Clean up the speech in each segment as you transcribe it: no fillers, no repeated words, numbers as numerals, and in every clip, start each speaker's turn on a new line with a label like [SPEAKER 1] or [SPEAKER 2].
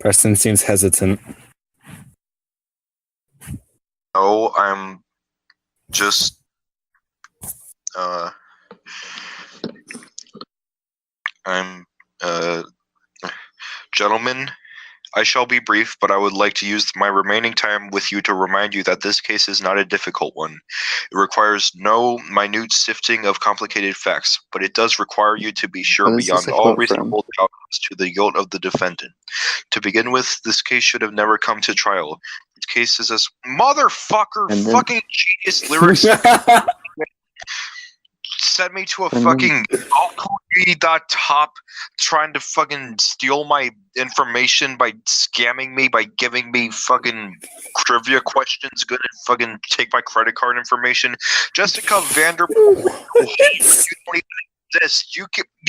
[SPEAKER 1] Preston seems hesitant.
[SPEAKER 2] No, I'm just gentlemen, I shall be brief, but I would like to use my remaining time with you to remind you that this case is not a difficult one. It requires no minute sifting of complicated facts, but it does require you to be sure beyond all reasonable doubt as to the guilt of the defendant. To begin with, this case should have never come to trial. This case is as motherfucker fucking genius lyrics sent me to a fucking top trying to fucking steal my information by scamming me by giving me fucking trivia questions good and fucking take my credit card information. Jessica Vanderpool, you don't even exist. You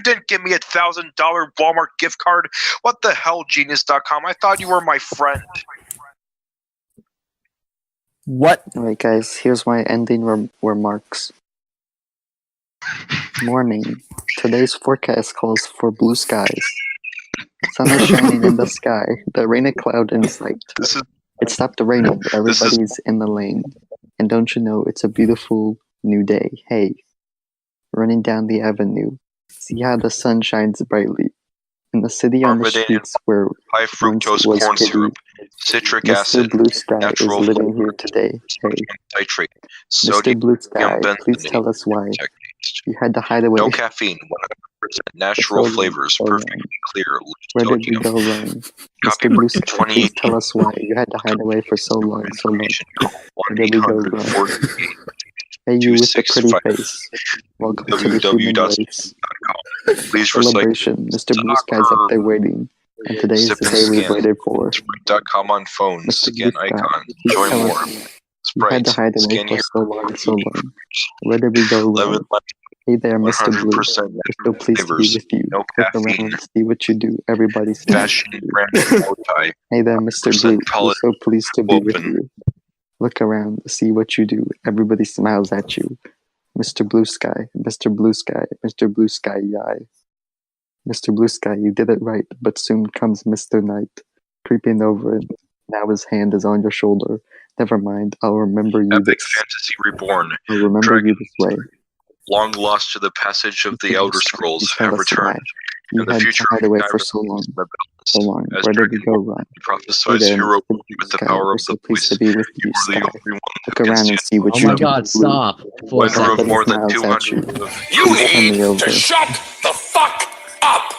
[SPEAKER 2] didn't give me $1,000 Walmart gift card. What the hell, Genius.com? I thought you were my friend.
[SPEAKER 1] What?
[SPEAKER 3] Alright guys, here's my ending remarks. Morning. Today's forecast calls for blue skies. Sun is shining in the sky. There ain't a cloud in sight. It stopped raining. Everybody's in the lane. And don't you know, it's a beautiful new day. Hey, running down the avenue. See how the sun shines brightly. In the city on the streets where
[SPEAKER 2] high fructose corn syrup, citric acid,
[SPEAKER 3] Blue Sky
[SPEAKER 2] natural
[SPEAKER 3] is living here today. Hey,
[SPEAKER 2] nitrate,
[SPEAKER 3] Mr. Blue Sky, please tell us why you had to hide away.
[SPEAKER 2] No caffeine, 100% natural flavors, perfectly clear.
[SPEAKER 3] Where did you go wrong? Mr. Blue Sky, please tell us why you had to hide away for so long, so long. Where did we go wrong? Hey, you with the pretty face. Welcome to the human race.
[SPEAKER 2] Please
[SPEAKER 3] Celebration. Mr. Blue Sky's up there waiting. And today is the day we've waited for.
[SPEAKER 2] Sprite.com on phone. Scan icon. Join more.
[SPEAKER 3] You had to hide away for so long, so long. Where did we go wrong? Hey there, Mr. Blue. We're so pleased to be with you. Look around and see what you do. Everybody's
[SPEAKER 2] fashion brand.
[SPEAKER 3] Hey there, Mr. Blue. We're so pleased to be with you. Look around, see what you do. Everybody smiles at you. Mr. Blue Sky, Mr. Blue Sky, Mr. Blue Sky, yai. Mr. Blue Sky, you did it right, but soon comes Mr. Night, creeping over it. Now his hand is on your shoulder. Never mind, I'll remember you.
[SPEAKER 2] Epic Fantasy Reborn.
[SPEAKER 3] I'll remember you this way.
[SPEAKER 2] Long lost to the passage of the Elder Scrolls have returned.
[SPEAKER 3] You had to hide away for so long. So long. Where did you go wrong?
[SPEAKER 2] Prophesize hero with the power of the voice.
[SPEAKER 3] To be with you, Sky. Look around and see what you do.
[SPEAKER 4] Oh my god, stop.
[SPEAKER 2] Winner of more than 200.
[SPEAKER 5] You need to shut the fuck up!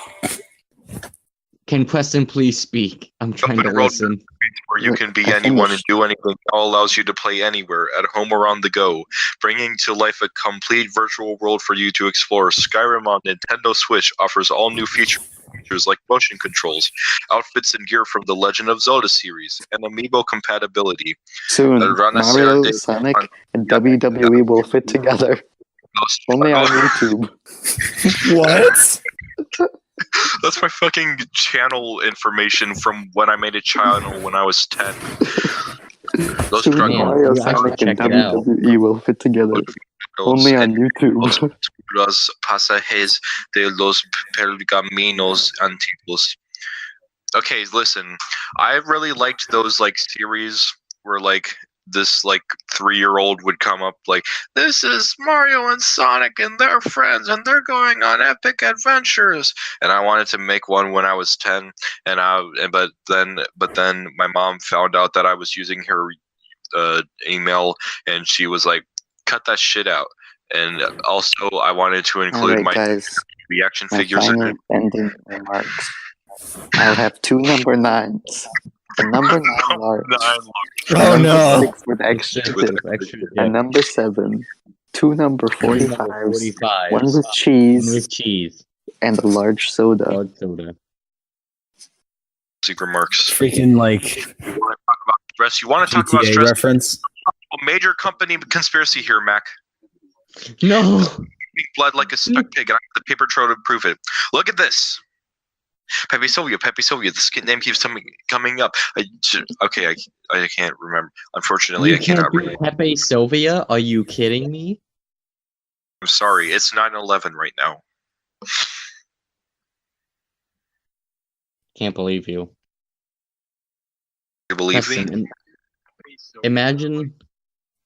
[SPEAKER 4] Can Preston please speak? I'm trying to listen.
[SPEAKER 2] Where you can be anyone and do anything. Now allows you to play anywhere, at home or on the go, bringing to life a complete virtual world for you to explore. Skyrim on Nintendo Switch offers all new features like motion controls, outfits and gear from the Legend of Zelda series, and amiibo compatibility.
[SPEAKER 3] Soon, Mario, Sonic, and WWE will fit together. Only on YouTube.
[SPEAKER 1] What?
[SPEAKER 2] That's my fucking channel information from when I made a channel when I was 10. Those
[SPEAKER 3] Mario, Sonic, and WWE will fit together. Only on YouTube.
[SPEAKER 2] Los pasajes de los pergaminos antiguos. Okay, listen. I really liked those like series where like this like 3-year-old would come up like, this is Mario and Sonic and their friends and they're going on epic adventures, and I wanted to make one when I was 10, but then my mom found out that I was using her email, and she was like, cut that shit out. And also I wanted to include my reaction figures in it.
[SPEAKER 3] Ending remarks. I'll have 2 number 9s. The number 9 large.
[SPEAKER 1] Oh no!
[SPEAKER 3] 6 with extra. And number 7. 2 number 45s. 1 with cheese. And a large soda.
[SPEAKER 2] Secret remarks.
[SPEAKER 1] Freaking like.
[SPEAKER 2] You want to talk about stress? You want to talk
[SPEAKER 1] GTA
[SPEAKER 2] about stress?
[SPEAKER 1] Reference?
[SPEAKER 2] A major company conspiracy here, Mac.
[SPEAKER 4] No.
[SPEAKER 2] Blood like a speck pig, and I have the paper trail to prove it. Look at this. Pepe Sylvia. This name keeps coming up. I can't remember. Unfortunately, I cannot read.
[SPEAKER 4] Pepe Sylvia? Are you kidding me?
[SPEAKER 2] I'm sorry. It's 9/11 right now.
[SPEAKER 4] Can't believe you.
[SPEAKER 2] You believe me?
[SPEAKER 4] Preston, imagine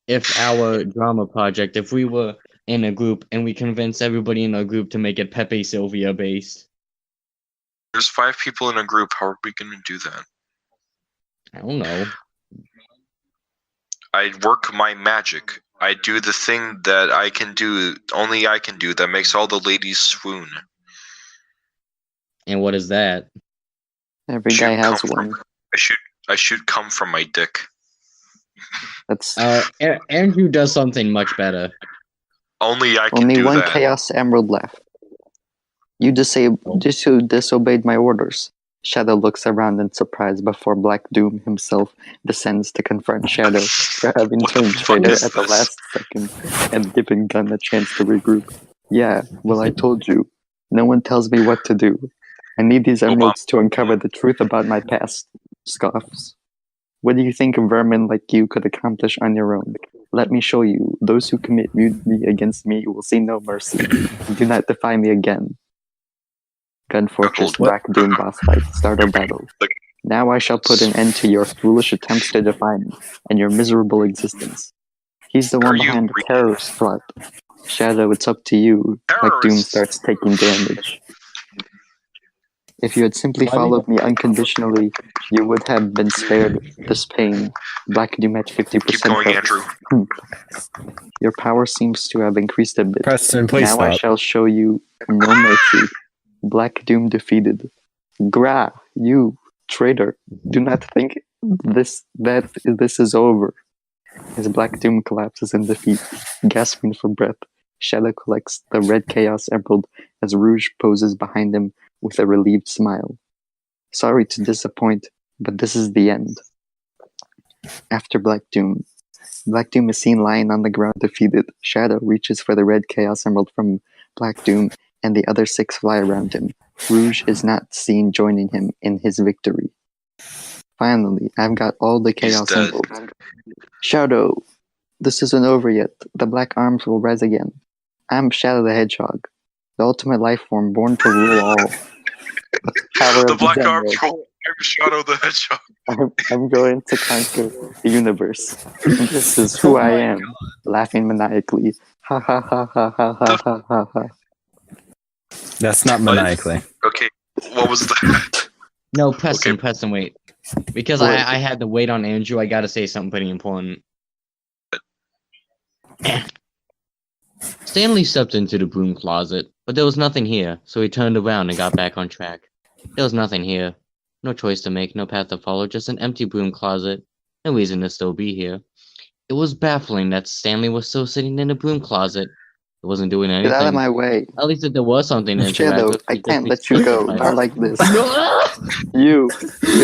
[SPEAKER 4] if our drama project, if we were in a group and we convinced everybody in our group to make it Pepe Sylvia based.
[SPEAKER 2] There's 5 people in a group. How are we gonna do that?
[SPEAKER 4] I don't know.
[SPEAKER 2] I work my magic. I do the thing that I can do, only I can do, that makes all the ladies swoon.
[SPEAKER 4] And what is that?
[SPEAKER 3] Every guy has one.
[SPEAKER 2] I should come from my dick.
[SPEAKER 3] That's
[SPEAKER 4] Andrew does something much better.
[SPEAKER 2] Only I can
[SPEAKER 3] only
[SPEAKER 2] do
[SPEAKER 3] one
[SPEAKER 2] that.
[SPEAKER 3] Chaos Emerald left. You disobeyed my orders. Shadow looks around in surprise before Black Doom himself descends to confront Shadow for having
[SPEAKER 2] What the
[SPEAKER 3] turned
[SPEAKER 2] fuck
[SPEAKER 3] traitor
[SPEAKER 2] is
[SPEAKER 3] at the
[SPEAKER 2] this?
[SPEAKER 3] last second and giving Gunn a chance to regroup. Yeah, well, I told you. No one tells me what to do. I need these emeralds to uncover the truth about my past. Scoffs. What do you think a vermin like you could accomplish on your own? Let me show you. Those who commit mutiny against me will see no mercy. Do not defy me again. Gun Fortress Black Doom boss fight. Start our battle. Now I shall put an end to your foolish attempts to defy me and your miserable existence. He's the one behind the terrorist plot. Shadow, it's up to you. Black Doom starts taking damage. If you had simply followed me unconditionally, you would have been spared this pain. Black Doom at 50%.
[SPEAKER 2] Keep going, Andrew.
[SPEAKER 3] Your power seems to have increased a bit.
[SPEAKER 1] Preston, please
[SPEAKER 3] Now
[SPEAKER 1] stop.
[SPEAKER 3] I shall show you no mercy. Black Doom defeated. Gra, you traitor! Do not think this is over. As Black Doom collapses in defeat, gasping for breath, Shadow collects the red Chaos Emerald as Rouge poses behind him with a relieved smile. Sorry to disappoint, but this is the end. After Black Doom is seen lying on the ground defeated. Shadow reaches for the red Chaos Emerald from Black Doom, and the other 6 fly around him. Rouge is not seen joining him in his victory. Finally, I've got all the Chaos Emeralds. Shadow, this isn't over yet. The Black Arms will rise again. I'm Shadow the Hedgehog, the ultimate life form born to rule all.
[SPEAKER 2] The Black Arms roll. I'm Shadow the Hedgehog.
[SPEAKER 3] I'm going to conquer the universe. This is who I am. Laughing maniacally. Ha ha ha ha ha ha ha ha ha.
[SPEAKER 1] That's not maniacally.
[SPEAKER 2] Okay, what was that?
[SPEAKER 4] No, Preston,
[SPEAKER 2] Okay.
[SPEAKER 4] Preston, wait. Because
[SPEAKER 3] What?
[SPEAKER 4] I had to wait on Andrew, I gotta say something pretty important. Stanley stepped into the broom closet, but there was nothing here, so he turned around and got back on track. There was nothing here. No choice to make, no path to follow, just an empty broom closet. No reason to still be here. It was baffling that Stanley was still sitting in the broom closet. It wasn't doing anything.
[SPEAKER 3] Get out of my way.
[SPEAKER 4] At least if there was something to interact
[SPEAKER 3] Shadow,
[SPEAKER 4] with,
[SPEAKER 3] I
[SPEAKER 4] he'd just
[SPEAKER 3] can't
[SPEAKER 4] be
[SPEAKER 3] let you go.
[SPEAKER 4] stuck
[SPEAKER 3] Not like this.
[SPEAKER 4] No!
[SPEAKER 3] You're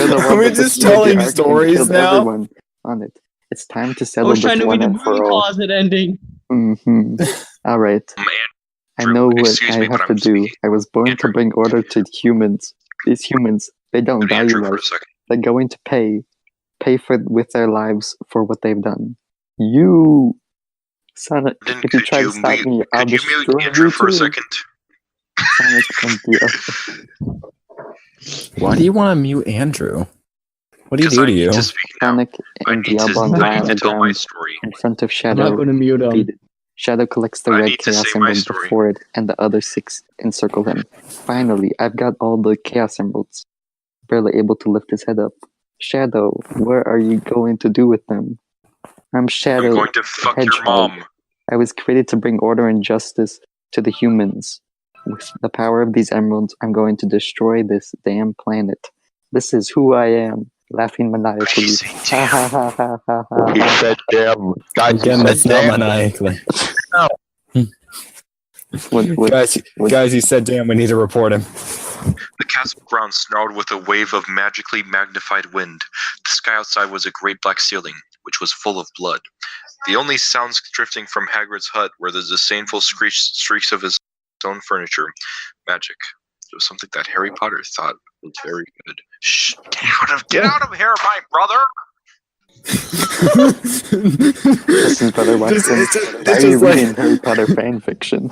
[SPEAKER 3] the one
[SPEAKER 1] We're
[SPEAKER 3] that
[SPEAKER 1] just
[SPEAKER 3] destroyed the
[SPEAKER 1] telling
[SPEAKER 3] Ark and
[SPEAKER 1] stories
[SPEAKER 3] killed
[SPEAKER 1] now?
[SPEAKER 3] everyone on it. It's time to
[SPEAKER 4] I
[SPEAKER 3] settle
[SPEAKER 4] was trying
[SPEAKER 3] this
[SPEAKER 4] to read
[SPEAKER 3] one
[SPEAKER 4] the
[SPEAKER 3] and for
[SPEAKER 4] broom
[SPEAKER 3] all.
[SPEAKER 4] closet ending.
[SPEAKER 3] All right. I
[SPEAKER 2] Andrew,
[SPEAKER 3] know what
[SPEAKER 2] excuse
[SPEAKER 3] I
[SPEAKER 2] me, but
[SPEAKER 3] have to
[SPEAKER 2] I'm
[SPEAKER 3] do.
[SPEAKER 2] speaking.
[SPEAKER 3] I was born to
[SPEAKER 2] Andrew.
[SPEAKER 3] bring order to humans. These humans, they don't
[SPEAKER 2] Give me
[SPEAKER 3] value
[SPEAKER 2] Andrew for a
[SPEAKER 3] life.
[SPEAKER 2] second.
[SPEAKER 3] They're going to pay with their lives for what they've done. You, Sonic,
[SPEAKER 2] Then
[SPEAKER 3] if you
[SPEAKER 2] could
[SPEAKER 3] try to
[SPEAKER 2] you
[SPEAKER 3] stop
[SPEAKER 2] mute-
[SPEAKER 3] me, I'll
[SPEAKER 2] Could you
[SPEAKER 3] destroy
[SPEAKER 2] mute Andrew
[SPEAKER 3] you
[SPEAKER 2] for a
[SPEAKER 3] too.
[SPEAKER 2] second?
[SPEAKER 3] Sonic and the
[SPEAKER 1] Why do you want to mute Andrew? What do you
[SPEAKER 2] Because
[SPEAKER 1] do
[SPEAKER 2] I
[SPEAKER 1] to
[SPEAKER 2] need
[SPEAKER 1] you?
[SPEAKER 2] to speak now.
[SPEAKER 3] Sonic
[SPEAKER 2] I
[SPEAKER 3] and
[SPEAKER 2] need to
[SPEAKER 3] Diablo lie on the
[SPEAKER 2] tell my
[SPEAKER 3] ground
[SPEAKER 2] story.
[SPEAKER 3] in front of
[SPEAKER 4] I'm
[SPEAKER 3] Shadow.
[SPEAKER 4] not gonna mute him.
[SPEAKER 3] defeated. Shadow collects the
[SPEAKER 2] I
[SPEAKER 3] red
[SPEAKER 2] need to
[SPEAKER 3] Chaos
[SPEAKER 2] say my
[SPEAKER 3] Emerald
[SPEAKER 2] story.
[SPEAKER 3] before it, and the other 6 encircle him. Finally, I've got all the Chaos Emeralds. Barely able to lift his head up. Shadow, what are you going to do with them? I'm Shadow.
[SPEAKER 2] I'm going to fuck your
[SPEAKER 3] Hedgehog.
[SPEAKER 2] mom.
[SPEAKER 3] I was created to bring order and justice to the humans. With the power of these emeralds, I'm going to destroy this damn planet. This is who I am. Laughing maniacally.
[SPEAKER 2] What did he say,
[SPEAKER 3] Ha ha ha ha ha ha.
[SPEAKER 6] He said, damn. Guys,
[SPEAKER 1] Again,
[SPEAKER 6] he
[SPEAKER 1] that's
[SPEAKER 6] said,
[SPEAKER 1] not
[SPEAKER 6] damn.
[SPEAKER 1] maniacally.
[SPEAKER 3] What-
[SPEAKER 1] Guys, he said, damn, we need to report him.
[SPEAKER 2] The castle ground snarled with a wave of magically magnified wind. The sky outside was a great black ceiling, which was full of blood. The only sounds drifting from Hagrid's hut were the disdainful streaks of his own furniture. Magic. It was something that Harry Potter thought was very good. Shh! Get out of here, my brother!
[SPEAKER 3] Listen, Brother Watson, why are you reading Harry Potter fan fiction?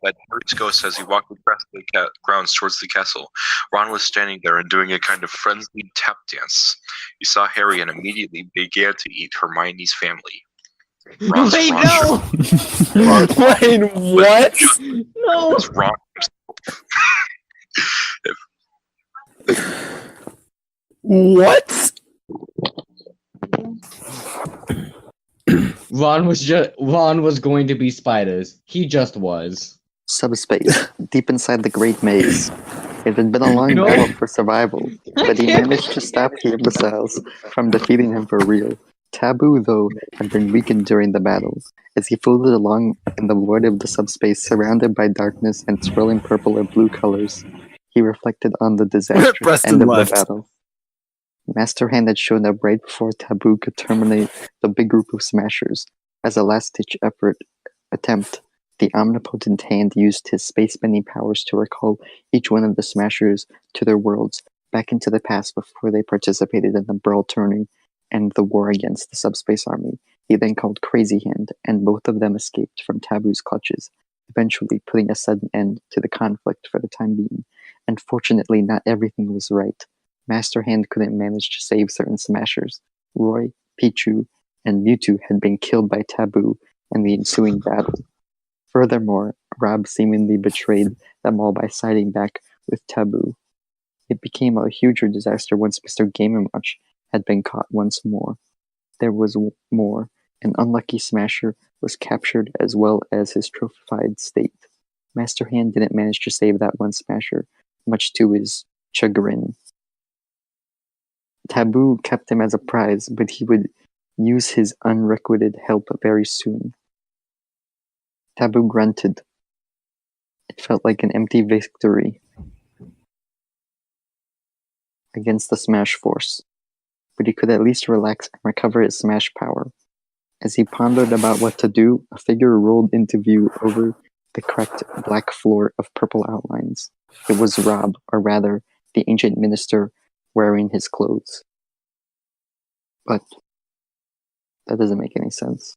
[SPEAKER 2] That first ghost as he walked across the grounds towards the castle. Ron was standing there and doing a kind of frenzied tap dance. He saw Harry and immediately began to eat Hermione's family. Ron's
[SPEAKER 4] Wait,
[SPEAKER 2] Ron
[SPEAKER 4] no!
[SPEAKER 1] Wait, what?
[SPEAKER 4] No!
[SPEAKER 2] was Ron
[SPEAKER 1] What?
[SPEAKER 4] Ron was going to be spiders. He just was.
[SPEAKER 3] Subspace, deep inside the Great Maze. It had been a long
[SPEAKER 4] No.
[SPEAKER 3] battle for survival, but he managed to stop the imbeciles from defeating him for real. Taboo, though, had been weakened during the battle. As he floated along in the void of the subspace, surrounded by darkness and swirling purple or blue colors, he reflected on the disastrous
[SPEAKER 1] Preston
[SPEAKER 3] end of
[SPEAKER 1] left.
[SPEAKER 3] the battle. Master Hand had shown up right before Taboo could terminate the big group of smashers. As a last-ditch attempt, the omnipotent Hand used his space-bending powers to recall each one of the smashers to their worlds, back into the past before they participated in the Brawl Tourney and the war against the Subspace Army. He then called Crazy Hand, and both of them escaped from Taboo's clutches, eventually putting a sudden end to the conflict for the time being. And fortunately, not everything was right. Master Hand couldn't manage to save certain smashers. Roy, Pichu, and Mewtwo had been killed by Taboo in the ensuing battle. Furthermore, Rob seemingly betrayed them all by siding back with Taboo. It became a huger disaster once Mr. Game & Watch had been caught once more. There was more. An unlucky smasher was captured as well as his trophified state. Master Hand didn't manage to save that one smasher, much to his chagrin. Taboo kept him as a prize, but he would use his unrequited help very soon. Taboo grunted. It felt like an empty victory against the Smash Force, but he could at least relax and recover his Smash power. As he pondered about what to do, a figure rolled into view over the cracked black floor of purple outlines. It was Rob, or rather, the ancient minister wearing his clothes. But that doesn't make any sense.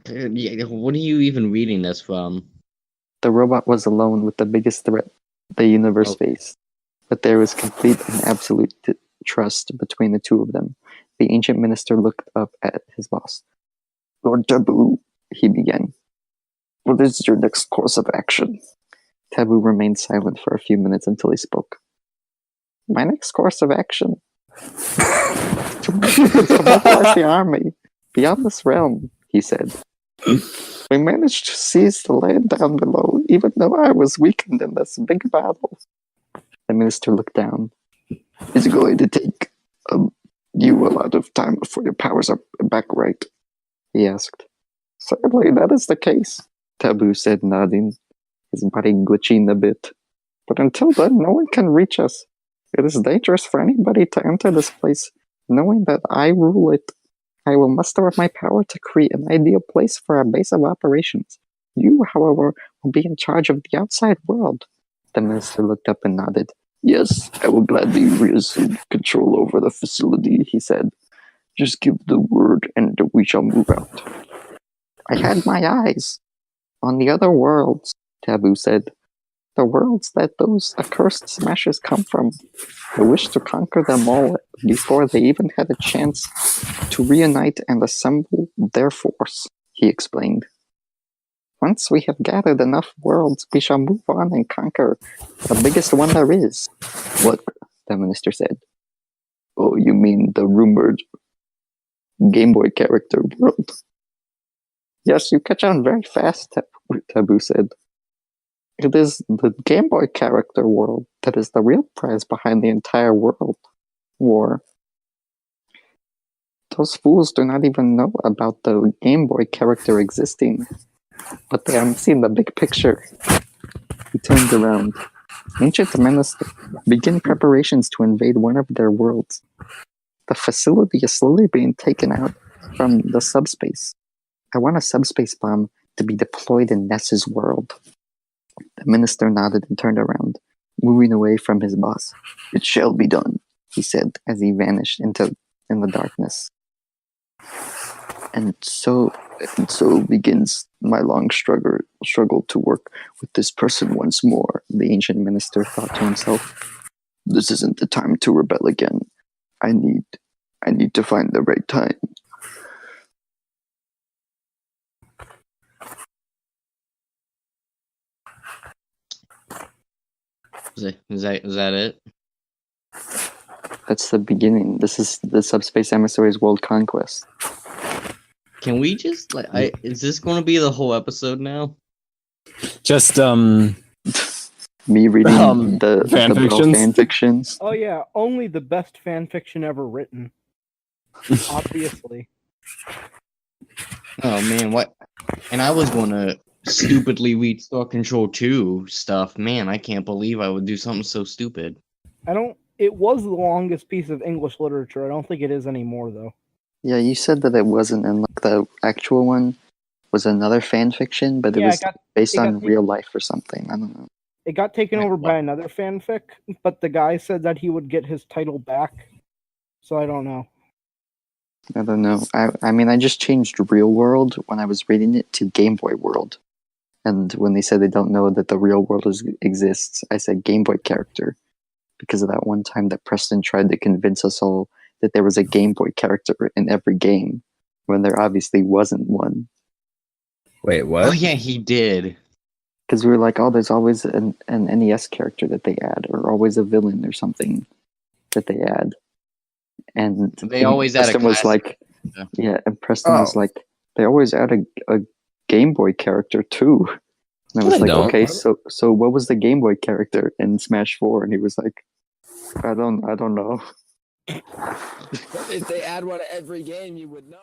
[SPEAKER 4] What are you even reading this from?
[SPEAKER 3] The robot was alone with the biggest threat the universe faced, but there was complete and absolute trust between the two of them. The ancient minister looked up at his boss. Lord Taboo, he began. What is your next course of action? Taboo remained silent for a few minutes until he spoke. My next course of action? To mobilize the army beyond this realm, he said. We managed to seize the land down below, even though I was weakened in this big battle. The minister looked down. Is it going to take you a lot of time before your powers are back right? He asked. Certainly that is the case, Taboo said, nodding, his body glitching a bit. But until then, no one can reach us. It is dangerous for anybody to enter this place, knowing that I rule it. I will muster up my power to create an ideal place for our base of operations. You, however, will be in charge of the outside world. The minister looked up and nodded. Yes, I will gladly reassume control over the facility, he said. Just give the word and we shall move out. I had my eyes on the other worlds, Taboo said. The worlds that those accursed smashers come from. I wish to conquer them all before they even had a chance to reunite and assemble their force, he explained. Once we have gathered enough worlds, we shall move on and conquer the biggest one there is. What? The minister said. Oh, you mean the rumored gameboy character world? Yes, you catch on very fast, Taboo said. It is the gameboy character world that is the real prize behind the entire world war. Those fools do not even know about the gameboy character existing, but they are missing the big picture. He turned around. Ancient Minister, begin preparations to invade one of their worlds. The facility is slowly being taken out from the subspace. I want a subspace bomb to be deployed in Ness's world. The minister nodded and turned around, moving away from his boss. It shall be done, he said as he vanished in the darkness. And so And so begins my long struggle to work with this person once more. The ancient minister thought to himself, "This isn't the time to rebel again. I need to find the right time."
[SPEAKER 4] Is that it?
[SPEAKER 3] That's the beginning. This is the Subspace Emissaries World Conquest.
[SPEAKER 4] Can we just is this going to be the whole episode now?
[SPEAKER 1] Just
[SPEAKER 3] Me reading the
[SPEAKER 1] fan fictions?
[SPEAKER 3] fan fictions.
[SPEAKER 7] Oh yeah, only the best fan fiction ever written. Obviously.
[SPEAKER 4] Oh man, what? And I was going to stupidly read Star Control 2 stuff. Man, I can't believe I would do something so stupid.
[SPEAKER 7] It was the longest piece of English literature. I don't think it is anymore, though.
[SPEAKER 3] Yeah, you said that it wasn't, and like the actual one was another fan fiction, but it was based on real life or something. I don't know.
[SPEAKER 7] It got taken over by another fanfic, but the guy said that he would get his title back. So I don't know.
[SPEAKER 3] I don't know. I mean, I just changed Real World when I was reading it to Game Boy World. And when they said they don't know that the real world exists, I said Game Boy character. Because of that one time that Preston tried to convince us all that there was a Game Boy character in every game, when there obviously wasn't one.
[SPEAKER 1] Wait, what?
[SPEAKER 4] Oh yeah, he did.
[SPEAKER 3] Because we were like, oh, there's always an NES character that they add, or always a villain or something that they add. And
[SPEAKER 4] they always add
[SPEAKER 3] Preston was like, yeah, and Preston was like, they always add a Game Boy character too. And I was like, okay, so what was the Game Boy character in Smash 4? And he was like, I don't know.
[SPEAKER 1] If they add one to every game, you would know.